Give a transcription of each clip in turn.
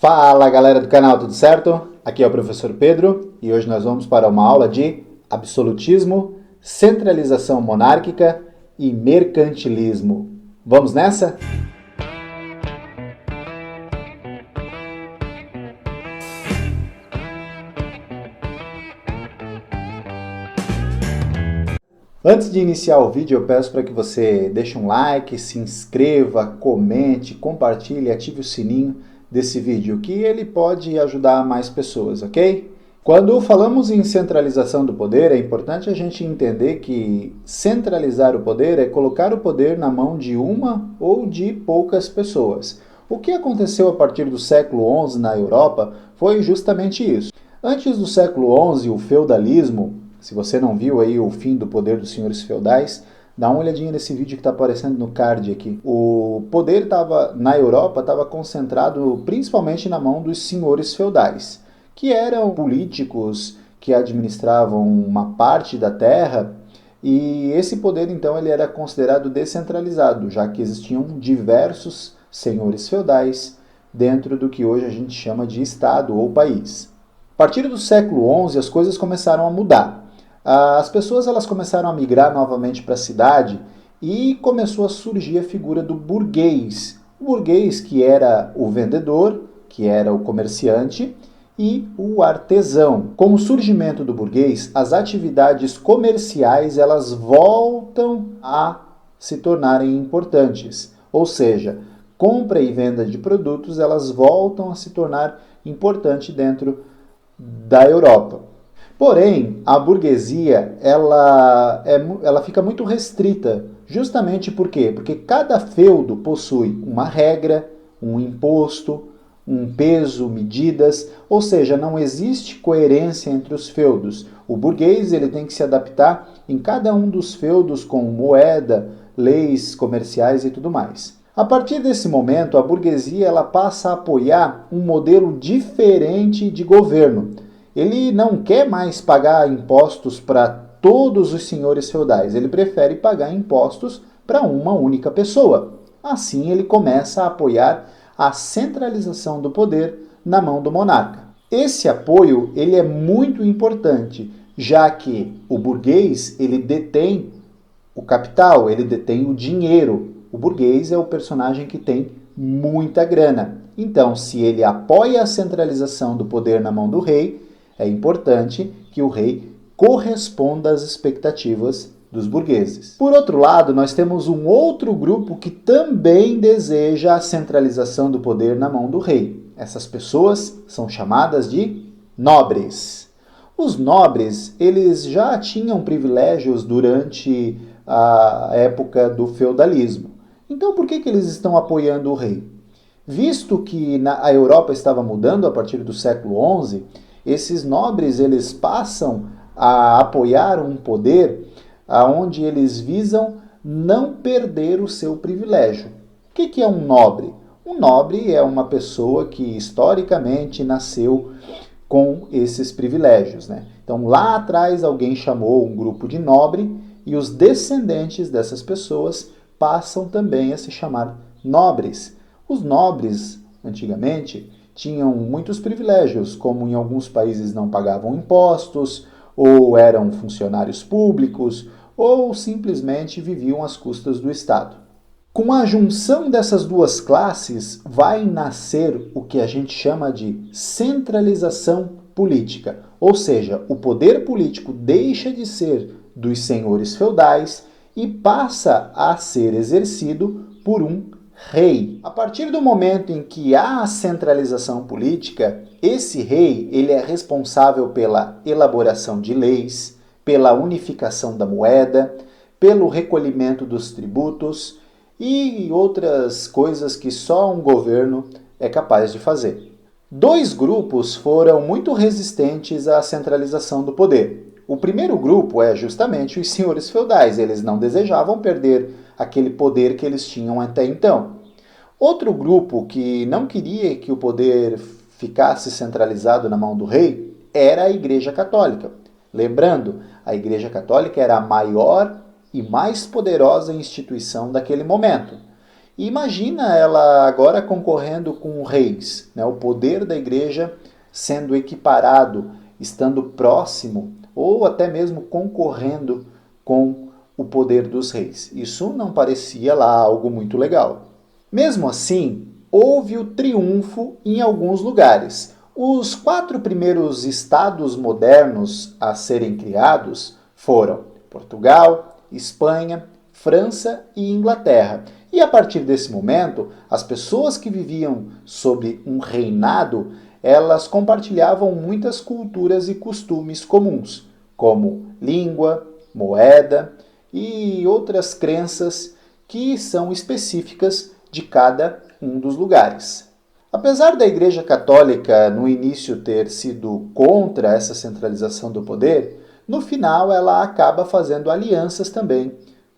Fala galera do canal, tudo certo? Aqui é o professor Pedro e hoje nós vamos para uma aula de absolutismo, centralização monárquica e mercantilismo. Vamos nessa? Antes de iniciar o vídeo, eu peço para que você deixe um like, se inscreva, comente, compartilhe, ative o sininho desse vídeo, que ele pode ajudar mais pessoas, ok? Quando falamos em centralização do poder, é importante a gente entender que centralizar o poder é colocar o poder na mão de uma ou de poucas pessoas. O que aconteceu a partir do século XI na Europa foi justamente isso. Antes do século XI, o feudalismo, se você não viu aí o fim do poder dos senhores feudais, dá uma olhadinha nesse vídeo que está aparecendo no card aqui. O poder na Europa estava concentrado principalmente na mão dos senhores feudais, que eram políticos que administravam uma parte da terra, e esse poder então ele era considerado descentralizado, já que existiam diversos senhores feudais dentro do que hoje a gente chama de estado ou país. A partir do século XI as coisas começaram a mudar. As pessoas elas começaram a migrar novamente para a cidade e começou a surgir a figura do burguês. O burguês que era o vendedor, que era o comerciante e o artesão. Com o surgimento do burguês, as atividades comerciais elas voltam a se tornarem importantes. Ou seja, compra e venda de produtos elas voltam a se tornar importantes dentro da Europa. Porém, a burguesia ela fica muito restrita, justamente por quê? Porque cada feudo possui uma regra, um imposto, um peso, medidas, ou seja, não existe coerência entre os feudos. O burguês ele tem que se adaptar em cada um dos feudos com moeda, leis comerciais e tudo mais. A partir desse momento, a burguesia ela passa a apoiar um modelo diferente de governo. Ele não quer mais pagar impostos para todos os senhores feudais, ele prefere pagar impostos para uma única pessoa. Assim, ele começa a apoiar a centralização do poder na mão do monarca. Esse apoio ele é muito importante, já que o burguês ele detém o capital, ele detém o dinheiro. O burguês é o personagem que tem muita grana. Então, se ele apoia a centralização do poder na mão do rei, é importante que o rei corresponda às expectativas dos burgueses. Por outro lado, nós temos um outro grupo que também deseja a centralização do poder na mão do rei. Essas pessoas são chamadas de nobres. Os nobres, eles já tinham privilégios durante a época do feudalismo. Então, por que eles estão apoiando o rei? Visto que a Europa estava mudando a partir do século XI, esses nobres eles passam a apoiar um poder onde eles visam não perder o seu privilégio. O que é um nobre? Um nobre é uma pessoa que historicamente nasceu com esses privilégios, né? Então lá atrás alguém chamou um grupo de nobre e os descendentes dessas pessoas passam também a se chamar nobres. Os nobres, antigamente, tinham muitos privilégios, como em alguns países não pagavam impostos, ou eram funcionários públicos, ou simplesmente viviam às custas do Estado. Com a junção dessas duas classes, vai nascer o que a gente chama de centralização política, ou seja, o poder político deixa de ser dos senhores feudais e passa a ser exercido por um rei. A partir do momento em que há a centralização política, esse rei ele é responsável pela elaboração de leis, pela unificação da moeda, pelo recolhimento dos tributos e outras coisas que só um governo é capaz de fazer. Dois grupos foram muito resistentes à centralização do poder. O primeiro grupo é justamente os senhores feudais, eles não desejavam perder aquele poder que eles tinham até então. Outro grupo que não queria que o poder ficasse centralizado na mão do rei era a Igreja Católica. Lembrando, a Igreja Católica era a maior e mais poderosa instituição daquele momento. E imagina ela agora concorrendo com reis, né? O poder da igreja sendo equiparado, estando próximo ou até mesmo concorrendo com o poder dos reis. Isso não parecia lá algo muito legal. Mesmo assim, houve o triunfo em alguns lugares. Os 4 primeiros estados modernos a serem criados foram Portugal, Espanha, França e Inglaterra. E a partir desse momento, as pessoas que viviam sob um reinado, elas compartilhavam muitas culturas e costumes comuns, como língua, moeda e outras crenças que são específicas de cada um dos lugares. Apesar da Igreja Católica no início ter sido contra essa centralização do poder, no final ela acaba fazendo alianças também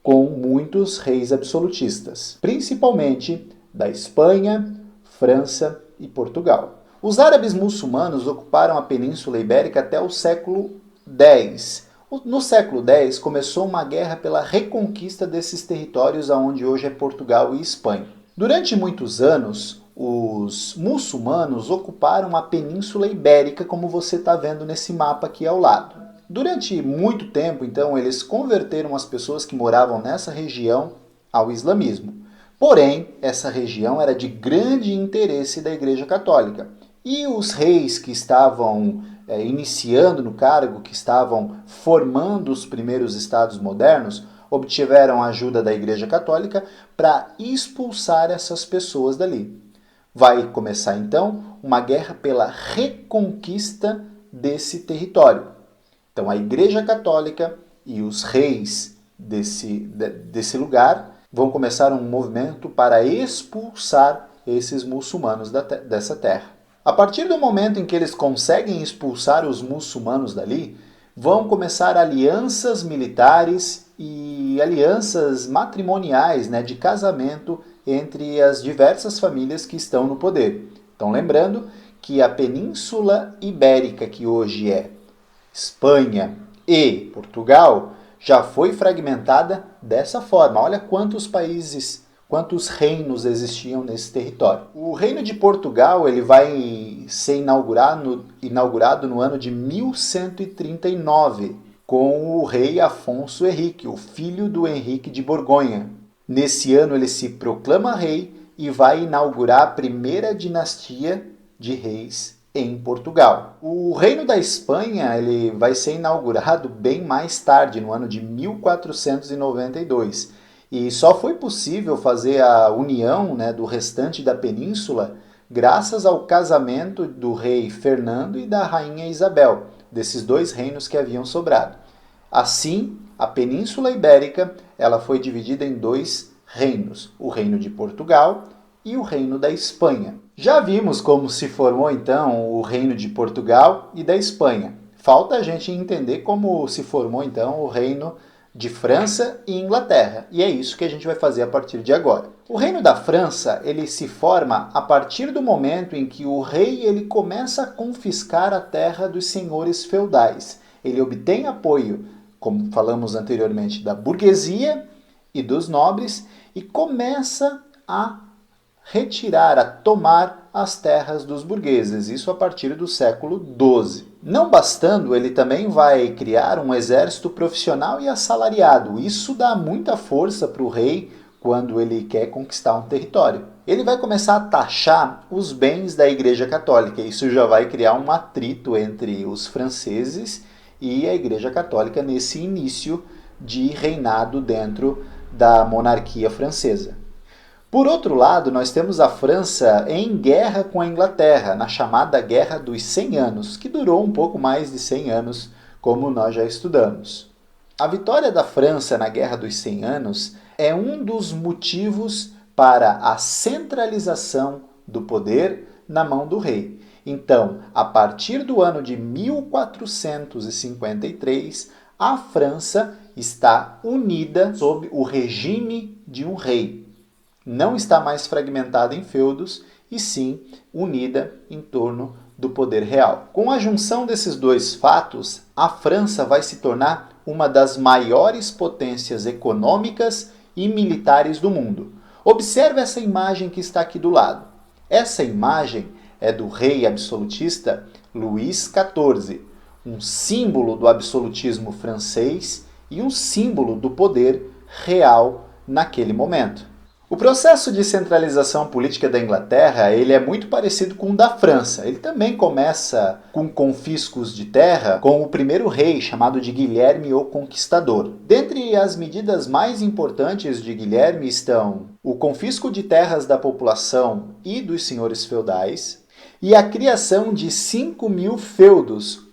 com muitos reis absolutistas, principalmente da Espanha, França e Portugal. Os árabes muçulmanos ocuparam a Península Ibérica até o século X. No século X começou uma guerra pela reconquista desses territórios aonde hoje é Portugal e Espanha. Durante muitos anos, os muçulmanos ocuparam a Península Ibérica, como você está vendo nesse mapa aqui ao lado. Durante muito tempo, então, eles converteram as pessoas que moravam nessa região ao islamismo. Porém, essa região era de grande interesse da Igreja Católica. E os reis que estavam iniciando no cargo, que estavam formando os primeiros estados modernos, obtiveram a ajuda da Igreja Católica para expulsar essas pessoas dali. Vai começar então uma guerra pela reconquista desse território. Então a Igreja Católica e os reis desse lugar vão começar um movimento para expulsar esses muçulmanos dessa terra. A partir do momento em que eles conseguem expulsar os muçulmanos dali, vão começar alianças militares e alianças matrimoniais, de casamento entre as diversas famílias que estão no poder. Então lembrando que a Península Ibérica, que hoje é Espanha e Portugal, já foi fragmentada dessa forma. Olha quantos países, quantos reinos existiam nesse território. O reino de Portugal ele vai ser inaugurado no ano de 1139, com o rei Afonso Henrique, o filho do Henrique de Borgonha. Nesse ano ele se proclama rei e vai inaugurar a primeira dinastia de reis em Portugal. O reino da Espanha ele vai ser inaugurado bem mais tarde, no ano de 1492. E só foi possível fazer a união do restante da península graças ao casamento do rei Fernando e da rainha Isabel, desses 2 reinos que haviam sobrado. Assim, a Península Ibérica ela foi dividida em 2 reinos, o reino de Portugal e o reino da Espanha. Já vimos como se formou então o reino de Portugal e da Espanha. Falta a gente entender como se formou então o reino de França e Inglaterra. E é isso que a gente vai fazer a partir de agora. O reino da França ele se forma a partir do momento em que o rei ele começa a confiscar a terra dos senhores feudais. Ele obtém apoio, como falamos anteriormente, da burguesia e dos nobres e começa a retirar, a tomar as terras dos burgueses, isso a partir do século XII. Não bastando, ele também vai criar um exército profissional e assalariado. Isso dá muita força para o rei quando ele quer conquistar um território. Ele vai começar a taxar os bens da Igreja Católica. Isso já vai criar um atrito entre os franceses e a Igreja Católica nesse início de reinado dentro da monarquia francesa. Por outro lado, nós temos a França em guerra com a Inglaterra, na chamada Guerra dos 100 Anos, que durou um pouco mais de 100 anos, como nós já estudamos. A vitória da França na Guerra dos 100 Anos é um dos motivos para a centralização do poder na mão do rei. Então, a partir do ano de 1453, a França está unida sob o regime de um rei. Não está mais fragmentada em feudos, e sim unida em torno do poder real. Com a junção desses 2 fatos, a França vai se tornar uma das maiores potências econômicas e militares do mundo. Observe essa imagem que está aqui do lado. Essa imagem é do rei absolutista Luís XIV, um símbolo do absolutismo francês e um símbolo do poder real naquele momento. O processo de centralização política da Inglaterra ele é muito parecido com o da França. Ele também começa com confiscos de terra com o primeiro rei, chamado de Guilherme o Conquistador. Dentre as medidas mais importantes de Guilherme estão o confisco de terras da população e dos senhores feudais e a criação de 5.000 feudos.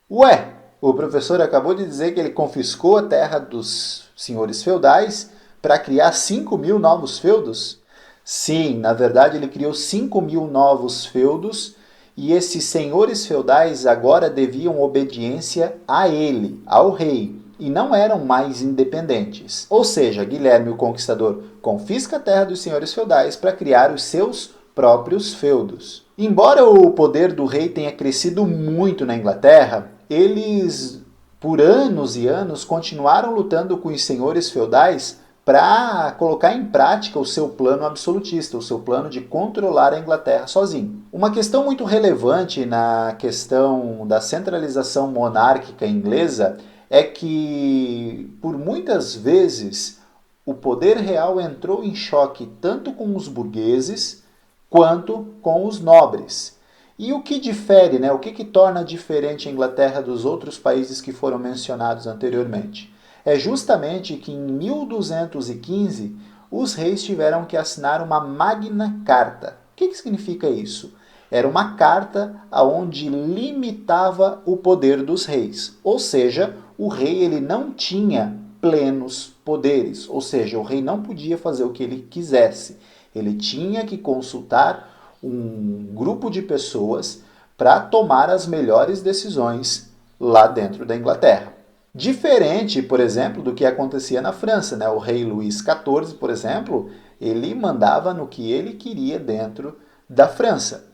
Ué, o professor acabou de dizer que ele confiscou a terra dos senhores feudais para criar 5.000 novos feudos? Sim, na verdade ele criou 5.000 novos feudos e esses senhores feudais agora deviam obediência a ele, ao rei, e não eram mais independentes. Ou seja, Guilherme o Conquistador confisca a terra dos senhores feudais para criar os seus próprios feudos. Embora o poder do rei tenha crescido muito na Inglaterra, eles, por anos e anos, continuaram lutando com os senhores feudais para colocar em prática o seu plano absolutista, o seu plano de controlar a Inglaterra sozinho. Uma questão muito relevante na questão da centralização monárquica inglesa é que, por muitas vezes, o poder real entrou em choque tanto com os burgueses quanto com os nobres. E o que difere, o que torna diferente a Inglaterra dos outros países que foram mencionados anteriormente? É justamente que em 1215 os reis tiveram que assinar uma Magna Carta. O que significa isso? Era uma carta onde limitava o poder dos reis. Ou seja, o rei ele não tinha plenos poderes. Ou seja, o rei não podia fazer o que ele quisesse. Ele tinha que consultar um grupo de pessoas para tomar as melhores decisões lá dentro da Inglaterra. Diferente, por exemplo, do que acontecia na França, O rei Luís XIV, por exemplo, ele mandava no que ele queria dentro da França.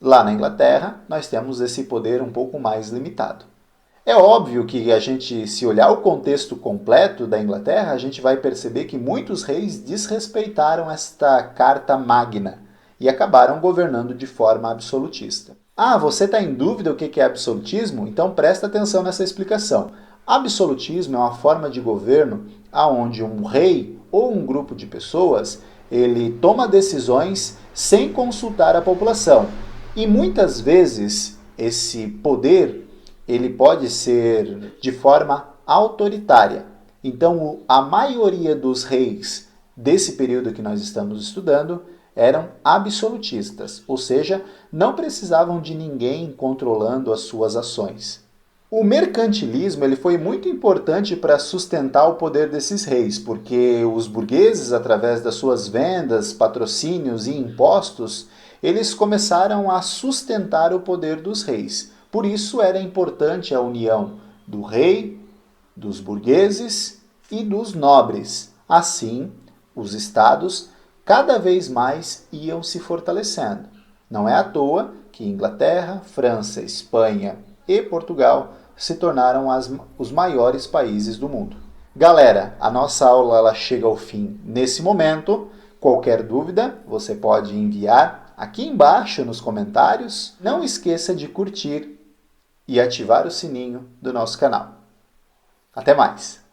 Lá na Inglaterra, nós temos esse poder um pouco mais limitado. É óbvio que a gente, se olhar o contexto completo da Inglaterra, a gente vai perceber que muitos reis desrespeitaram esta Carta Magna e acabaram governando de forma absolutista. Ah, você está em dúvida o que é absolutismo? Então presta atenção nessa explicação. Absolutismo é uma forma de governo onde um rei ou um grupo de pessoas ele toma decisões sem consultar a população. E muitas vezes esse poder ele pode ser de forma autoritária. Então a maioria dos reis desse período que nós estamos estudando eram absolutistas, ou seja, não precisavam de ninguém controlando as suas ações. O mercantilismo ele foi muito importante para sustentar o poder desses reis, porque os burgueses, através das suas vendas, patrocínios e impostos, eles começaram a sustentar o poder dos reis. Por isso era importante a união do rei, dos burgueses e dos nobres. Assim, os estados cada vez mais iam se fortalecendo. Não é à toa que Inglaterra, França, Espanha e Portugal se tornaram os maiores países do mundo. Galera, a nossa aula ela chega ao fim nesse momento. Qualquer dúvida, você pode enviar aqui embaixo nos comentários. Não esqueça de curtir e ativar o sininho do nosso canal. Até mais!